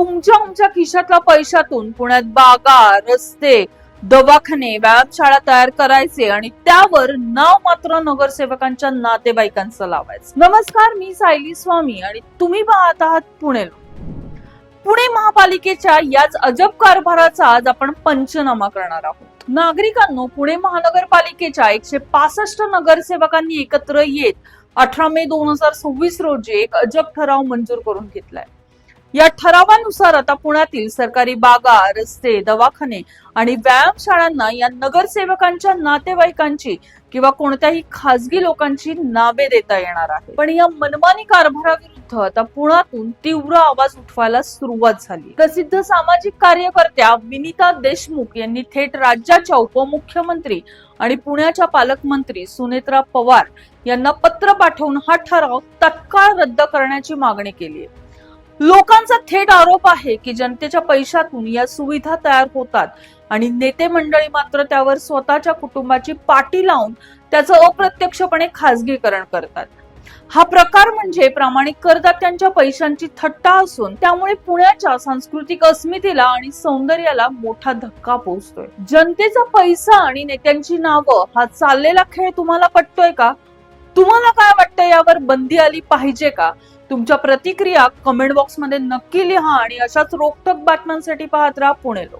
तुमच्या खिशातल्या पैशातून पुण्यात बागा, रस्ते, दवाखाने, व्यायामशाळा तयार करायचे आणि त्यावर नाव मात्र नगरसेवकांच्या नातेवाईकांचं लावायचं. नमस्कार, मी सायली स्वामी आणि तुम्ही पाहत आहात पुणे लोक. पुणे महापालिकेच्या याच अजब कारभाराचा आज आपण पंचनामा करणार आहोत. नागरिकांनो, पुणे महानगरपालिकेच्या 165 नगरसेवकांनी एकत्र येत 18 मे 2026 रोजी एक अजब ठराव मंजूर करून घेतलाय. या ठरावानुसार आता पुण्यातील सरकारी बागा, रस्ते, दवाखाने आणि व्यायामशाळांना या नगरसेवकांच्या नातेवाईकांची किंवा कोणत्याही खासगी लोकांची नावे देता येणार आहे. पण या मनमानी कारभाराविरुद्ध आता पुण्यातून तीव्र आवाज उठवायला सुरुवात झाली. प्रसिद्ध सामाजिक कार्यकर्त्या विनीता देशमुख यांनी थेट राज्याच्या उपमुख्यमंत्री आणि पुण्याच्या पालकमंत्री सुनेत्रा पवार यांना पत्र पाठवून हा ठराव तत्काळ रद्द करण्याची मागणी केली आहे. लोकांचा थेट आरोप आहे की जनतेच्या पैशातून या सुविधा तयार होतात आणि नेते मंडळी मात्र त्यावर स्वतःच्या कुटुंबाची पाटी लावून त्याचं अप्रत्यक्षपणे खासगीकरण करतात. हा प्रकार म्हणजे प्रामाणिक करदात्यांच्या पैशांची थट्टा असून त्यामुळे पुण्याच्या सांस्कृतिक अस्मितेला आणि सौंदर्याला मोठा धक्का पोहोचतोय. जनतेचा पैसा आणि नेत्यांची नावं हा चाललेला खेळ तुम्हाला पटतोय का? तुम्हाला काय वाटतं, यावर बंदी आली पाहिजे का? तुमच्या प्रतिक्रिया कमेंट बॉक्स मध्ये नक्की लिहा आणि अशाच रोखठोक बातम्यांसाठी पाहत राहा पुणे लोक.